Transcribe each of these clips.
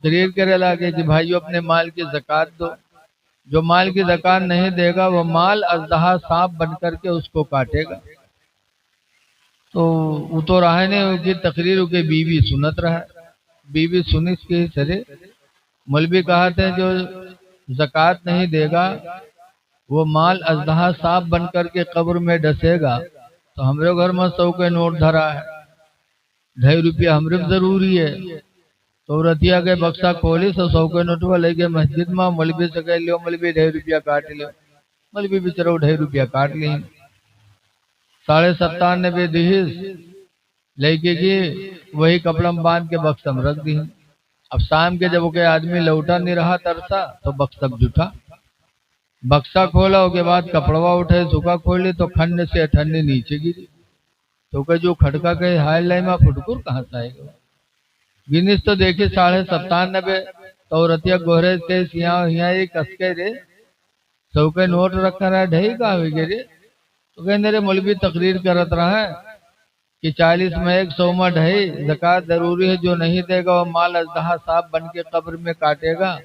تقریر کرے لگے کہ بھائیو اپنے مال کی زکوٰۃ دو، جو مال کی زکوٰۃ نہیں دے گا وہ مال اژدہا سانپ بن کر کے اس کو کاٹے گا۔ تو وہ تو رہا نہیں کی تقریر کی بیوی سنت رہا، بیوی سنت کے چلے مولوی کہتے ہیں جو زکوٰۃ نہیں دے گا وہ مال اژدہا سانپ بن کر کے قبر میں ڈسے گا۔ تو ہمارے گھر میں 100 کے نوٹ دھرا ہے، 2.5 روپیہ ہمارے ضروری ہے، تو رتیا کے بکسا کھولی 100 کے نوٹ لے کے مسجد میں مولوی سے کہہ لو مولوی 2.5 روپیہ کاٹ لو، مولوی بھی چلو 2.5 روپیہ کاٹ لی، 97.5 دیہس لے کے وہی کپڑا باندھ کے بکسا میں رکھ دی۔ اب شام کے جب کہ آدمی لوٹا نہیں رہا ترسا تو بکسا جھوٹا، بکسا کھولا اس کے بعد کپڑوا اٹھے سکا کھول لی تو کھنڈ سے ٹھنڈی نیچے گری، تو کہ جو کھڑکا کہ ہائے لائی میں پھٹکر کہاں سے آئے گا، گنس تو دیکھے 97.5 تو رتیا گوہرے کے سیاں کس کے رے 100 کے نوٹ رکھا رہا ڈھائی کا ہوئی گے رے، تو کہ میرے مولوی تقریر کرت رہا ہے کہ 40 میں 100 میں 2.5 زکوٰۃ ضروری ہے، جو نہیں دے گا وہ مال اژدہا سانپ بن کے قبر میں کاٹے گا،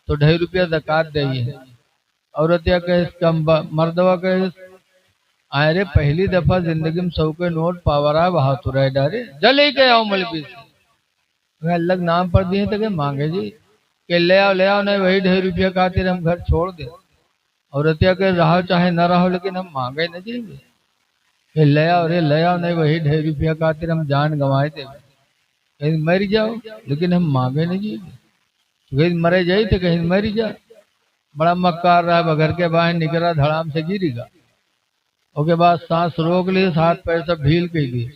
تو 2.5 روپیہ زکوٰۃ دے ہے۔ عورتیا کہ مردوا کہ آئے رے پہلی دفعہ زندگی میں 100 کے نوٹ پاورا وہاں تو رہ ڈارے جلے کے آؤ مولوی سے الگ نام پر دیے تھے کہ مانگے جی کہ لے آؤ نہیں وہی 2.5 روپیہ خاطر ہم گھر چھوڑ دیں، عورتیا کہ رہو چاہے نہ رہو لیکن ہم مانگے نہ جی کہ لے آؤ نہیں وہی 2.5 روپیہ خاطر ہم جان گنوائے دے، کہیں مر جاؤ لیکن ہم مانگے نہ جی، کہیں مرے جائی تو کہیں مر جا، بڑا مکار رہا بغیر کے باہر نکلا دھڑام سے گری گا، اس کے بعد سانس روک لی، ہاتھ پیر سب ڈھیل کے گئی۔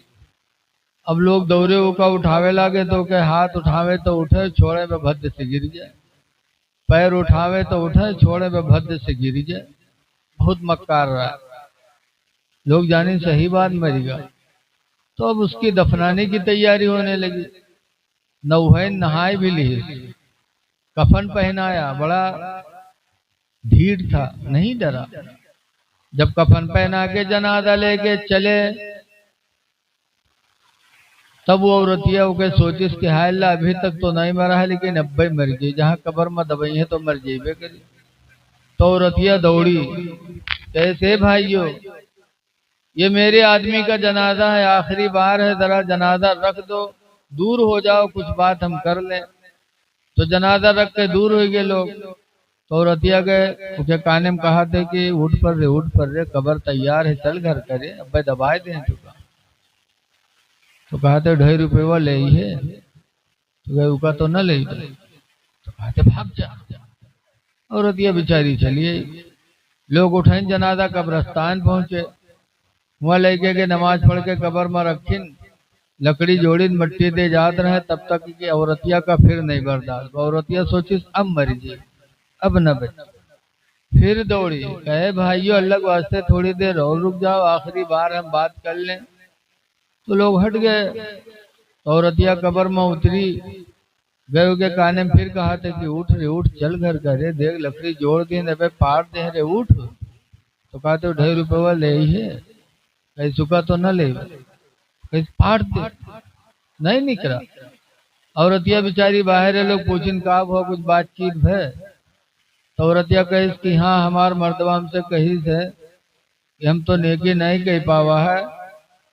اب لوگ دورے کا اٹھاوے لگے تو کہ ہاتھ اٹھاوے تو اٹھے چھوڑے میں بھد سے گر جائے، پیر اٹھاوے تو اٹھے چھوڑے میں بھد سے گر جائے، بہت مکار رہا، لوگ جانے صحیح بات مری گا۔ تو اب اس کی دفنانے کی تیاری ہونے لگی، نوہین نہائے بھی لی، کفن پہنایا، بڑا ڈھیڑ تھا نہیں ڈرا، جب کفن پہنا کے جنازہ لے کے چلے تب وہ عورتیا کے سوچس کہ ہائے اللہ ابھی تک تو نہیں مرا ہے لیکن اب بھی مر گئی، جہاں قبر میں دبئی ہے تو مر جائے بے کری، تو عورتیا دوڑی کیسے بھائیو یہ میرے آدمی کا جنازہ ہے، آخری بار ہے، ذرا جنازہ رکھ دو، دور ہو جاؤ کچھ بات ہم کر لیں، تو جنازہ رکھ کے دور ہوئی گئے لوگ، تو رتیا گئے اسے کانے میں کہا تھے کہ اٹھ پر رے قبر تیار ہے چل گھر کرے اب دبائے دیں تو کہا تھے 2.5 روپے وہ لے ہی ہے، تو کہ اوکا تو نہ لے تو کہا تھے بھاگ جا، اور رتیا بیچاری چلیے، لوگ اٹھائیں جنازہ قبرستان پہنچے، وہاں لے کے نماز پڑھ کے قبر میں رکھیں، لکڑی جوڑی مٹی دے جات رہے تب تک کہ عورتیا کا پھر نہیں برداشت، عورتیا سوچی اب مر جائے اب نہ بچ، پھر دوڑی کہے بھائیو اللہ کے واسطے تھوڑی دیر اور رک جاؤ آخری بار ہم بات کر لیں، تو لوگ ہٹ گئے، عورتیا قبر میں اتری گئے کے کانے میں پھر کہا تھا کہ اٹھ چل گھر کرے دیکھ لکڑی جوڑ دی نبے پاڑ دے رے اٹھ، تو کہا تو 2.5 روپے وہ لے ہی ہے، کہیں سکا تو نہ لے کہیں پاڑ دے نہیں نکلا، عورتیا بیچاری باہر ہے، لوگ پوچھیں کہا ہوا کچھ بات چیت ہے، تو عورتیا کہیس کہ ہاں ہمار مردبہ ہم سے کہیس ہے کہ ہم تو نیکی نہیں کہہ پاوا ہے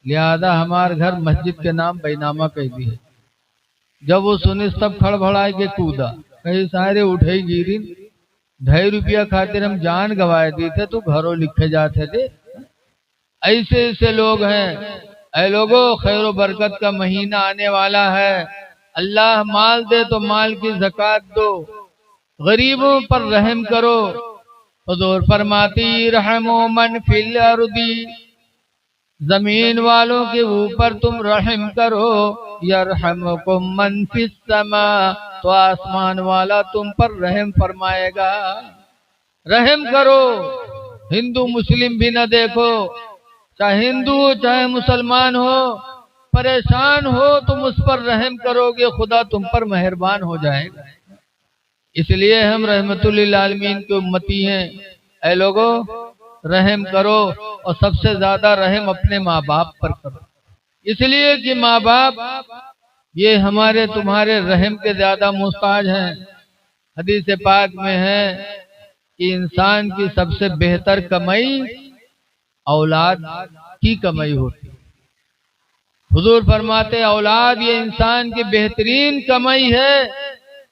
لہذا ہمار گھر مسجد کے نام بینامہ کہہ دی ہے، جب وہ سنی سب کھڑ بھڑائے کے کودا کہیں سارے اٹھے گیری 2.5 روپیہ خاطر ہم جان گوائے دی تھے تو گھروں لکھے جاتے تھے، ایسے لوگ ہیں، اے لوگوں خیر و برکت کا مہینہ آنے والا ہے، اللہ مال دے تو مال کی زکوٰۃ دو، غریبوں پر رحم کرو، حضور فرماتی رحمو من فی الارض، زمین والوں کے اوپر تم رحم کرو، یرحمکم من فی السماء، تو آسمان والا تم پر رحم فرمائے گا، رحم کرو، ہندو مسلم بھی نہ دیکھو، چاہے ہندو ہو چاہے مسلمان ہو، پریشان ہو تم اس پر رحم کرو گے خدا تم پر مہربان ہو جائے گا، اس لیے ہم رحمت للعالمین کے امتی ہیں، اے لوگوں رحم کرو، اور سب سے زیادہ رحم اپنے ماں باپ پر کرو، اس لیے کہ ماں باپ یہ ہمارے تمہارے رحم کے زیادہ محتاج ہیں۔ حدیث پاک میں ہے کہ انسان کی سب سے بہتر کمائی اولاد کی کمائی ہوتی ہے۔ حضور فرماتے اولاد یہ انسان کی بہترین کمائی ہے،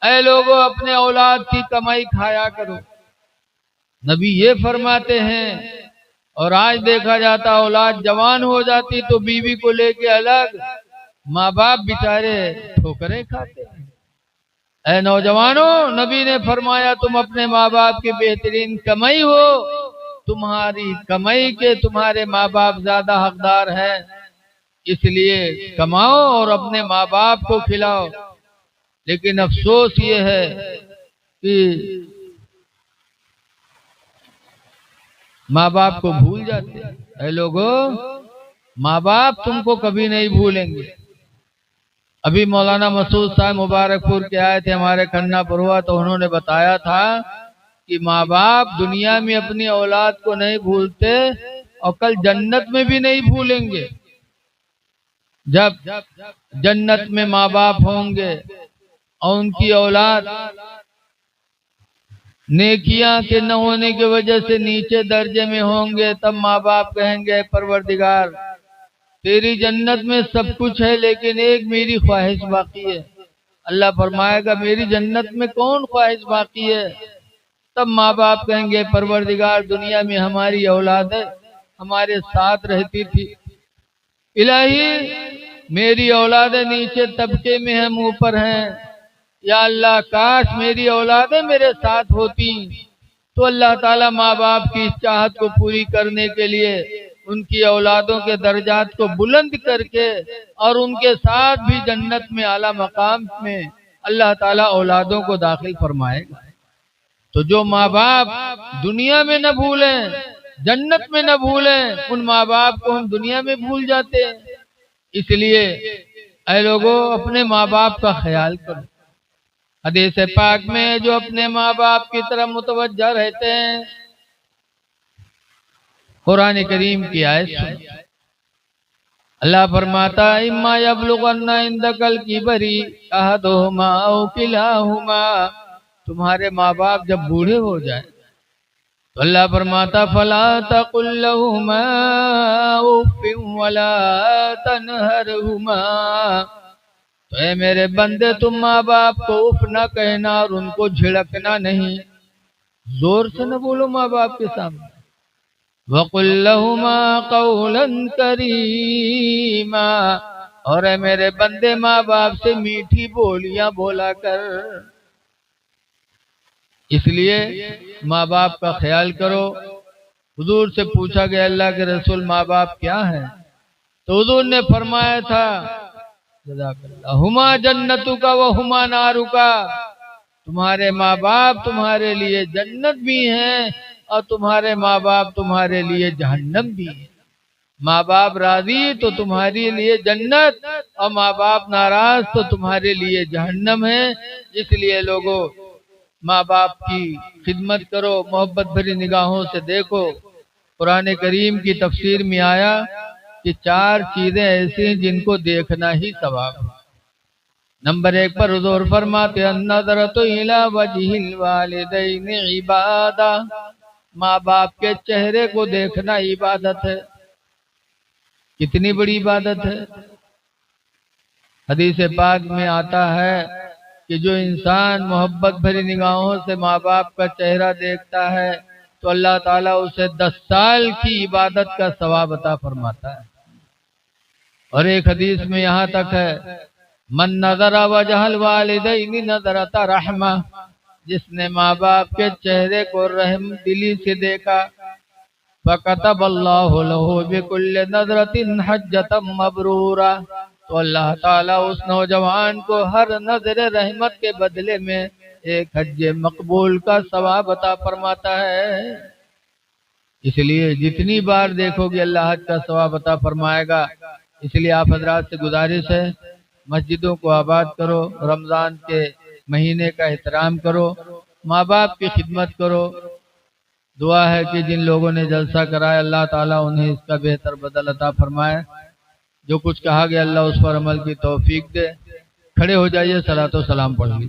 اے لوگوں اپنے اولاد کی کمائی کھایا کرو۔ نبی یہ فرماتے ہیں، اور آج دیکھا جاتا اولاد جوان ہو جاتی تو بیوی کو لے کے الگ، ماں باپ بیچارے ٹھوکریں کھاتے ہیں۔ اے نوجوانوں، نبی نے فرمایا تم اپنے ماں باپ کی بہترین کمائی ہو، تمہاری کمائی کے تمہارے ماں باپ زیادہ حقدار ہیں، اس لیے کماؤ اور اپنے ماں باپ کو کھلاؤ۔ لیکن افسوس یہ ہے کہ ماں باپ کو بھول جاتے ہیں۔ اے لوگوں، ماں باپ تم کو کبھی نہیں بھولیں گے۔ ابھی مولانا مسعود صاحب مبارک پور کے آئے تھے ہمارے کھنہ پر ہوا، تو انہوں نے بتایا تھا کہ ماں باپ دنیا میں اپنی اولاد کو نہیں بھولتے اور کل جنت میں بھی نہیں بھولیں گے۔ جب جنت میں ماں باپ ہوں گے اور ان کی اولاد نیکیاں کے نہ ہونے کی وجہ سے نیچے درجے میں ہوں گے، تب ماں باپ کہیں گے پروردگار تیری جنت میں سب کچھ ہے لیکن ایک میری خواہش باقی ہے۔ اللہ فرمائے گا میری جنت میں کون خواہش باقی ہے؟ تب ماں باپ کہیں گے پروردگار دنیا میں ہماری اولاد ہمارے ساتھ رہتی تھی، الہی میری اولادیں نیچے طبقے میں ہم اوپر ہیں، یا اللہ کاش میری اولادیں میرے ساتھ ہوتی۔ تو اللہ تعالیٰ ماں باپ کی اس چاہت کو پوری کرنے کے لیے ان کی اولادوں کے درجات کو بلند کر کے اور ان کے ساتھ بھی جنت میں اعلیٰ مقام میں اللہ تعالیٰ اولادوں کو داخل فرمائے گا۔ تو جو ماں باپ دنیا میں نہ بھولیں، جنت میں نہ بھولیں، ان ماں باپ کو ہم دنیا میں بھول جاتے ہیں۔ اس لیے اے لوگوں اپنے ماں باپ کا خیال کرو۔ حدیث پاک میں جو اپنے ماں باپ کی طرف متوجہ رہتے ہیں، قرآن کریم کی آیت سن، اللہ فرماتا اما یبلغن عندک الکبر احدہما او کلاہما، تمہارے ماں باپ جب بوڑھے ہو جائیں تو اللہ فرماتا فلا تقل لهما اف ولا تنہرہما، تو اے میرے بندے تم ماں باپ کو اف نہ کہنا اور ان کو جھڑکنا نہیں، زور سے نہ بولو ماں باپ کے سامنے۔ وَقُلْ لَهُمَا قَوْلًا كَرِيمًا، اور اے میرے بندے ماں باپ سے میٹھی بولیاں بولا کر۔ اس لیے ماں باپ کا خیال کرو۔ حضور سے پوچھا گیا اللہ کے رسول ماں باپ کیا ہیں؟ تو حضور نے فرمایا تھا ہما جنتک و ہما نارک، تمہارے ماں باپ تمہارے لیے جنت بھی ہیں اور تمہارے ماں باپ تمہارے لیے جہنم بھی ہیں۔ ماں باپ راضی تو تمہارے لیے جنت اور ماں باپ ناراض تو تمہارے لیے جہنم ہے۔ اس لیے لوگوں ماں باپ کی خدمت کرو، محبت بھری نگاہوں سے دیکھو۔ قرآن کریم کی تفسیر میں آیا کہ 4 چیزیں ایسی ہیں جن کو دیکھنا ہی ثواب ہے۔ نمبر 1 پر حضور فرماتے النظرۃ الی وجہ الوالدین عبادہ، ماں باپ کے چہرے کو دیکھنا عبادت ہے۔ کتنی بڑی عبادت ہے؟ حدیث پاک میں آتا ہے کہ جو انسان محبت بھری نگاہوں سے ماں باپ کا چہرہ دیکھتا ہے تو اللہ تعالیٰ اسے 10 سال کی عبادت کا ثواب عطا فرماتا ہے۔ اور ایک حدیث میں یہاں تک ہے من نظر وجہ الوالدین نظرۃ رحمہ، جس نے ماں باپ کے چہرے کو رحم دلی سے دیکھا فَكَتَبَ اللَّهُ لَهُ بِكُلِّ نَظْرَةٍ حَجَّةً مَبْرُورًا، تو اللہ تعالیٰ اس نوجوان کو ہر نظر رحمت کے بدلے میں ایک حج مقبول کا ثواب عطا فرماتا ہے۔ اس لیے جتنی بار دیکھو گے اللہ حج کا ثواب عطا فرمائے گا۔ اس لیے آپ حضرات سے گزارش ہے مسجدوں کو آباد کرو، رمضان کے مہینے کا احترام کرو، ماں باپ کی خدمت کرو۔ دعا ہے کہ جن لوگوں نے جلسہ کرایا اللہ تعالیٰ انہیں اس کا بہتر بدل عطا فرمائے۔ جو کچھ کہا گیا اللہ اس پر عمل کی توفیق دے۔ کھڑے ہو جائیے صلاۃ و سلام پڑھ لی۔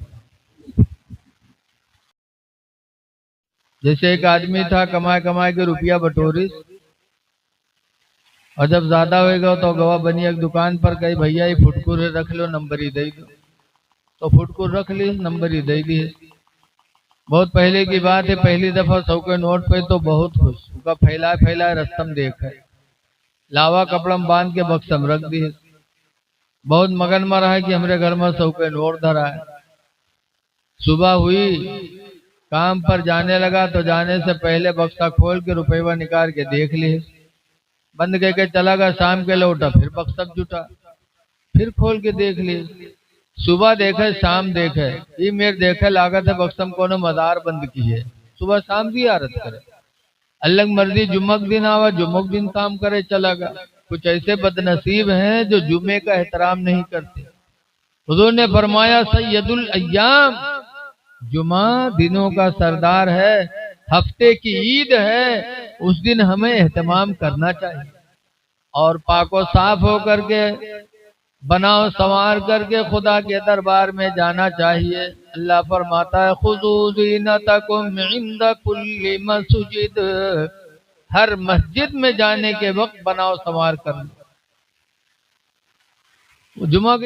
جیسے ایک آدمی تھا کمائے کے روپیہ بٹوری، اور جب زیادہ ہوئے گا تو گواہ بنی ایک دکان پر کہی بھیا یہ فٹکر رکھ لو نمبر ہی دے دو، تو فٹکر رکھ لی نمبر ہی دے دی۔ بہت پہلے کی بات ہے، پہلی دفعہ 100 کے نوٹ پہ تو بہت خوش، ان کا پھیلا رستم دیکھ ہے، لاوا کپڑا باندھ کے بکسم رکھ دی، بہت مگن میں رہا کہ ہمارے گھر میں 100 کے نوٹ دھرا ہے۔ صبح ہوئی، کام پر جانے لگا تو جانے سے پہلے بکسا کھول کے روپیہ نکال کے دیکھ لیے، بند کر کے چلا گیا، شام کے لوٹا پھر بکسا جٹا، پھر کھول کے دیکھ لیے، صبح دیکھے شام دیکھے، یہ میرے دیکھے لاگت ہے بکسم کو نے مدار بند کی ہے، صبح شام زیارت کرے، اللہ کی مرضی جمعہ دن آوا، جمعہ دن کام کرے چلا گا۔ کچھ ایسے بدنصیب ہیں جو جمعے کا احترام نہیں کرتے۔ حضور نے فرمایا سید الایام، جمعہ دنوں کا سردار ہے، ہفتے کی عید ہے، اس دن ہمیں اہتمام کرنا چاہیے، اور پاک و صاف ہو کر کے بناؤ سنوار کر کے خدا کے دربار میں جانا چاہیے۔ اللہ فرماتا ہے خذوا زینتکم عند کل مسجد، ہر مسجد میں جانے کے وقت بناؤ سنوار کر لو۔ جمعہ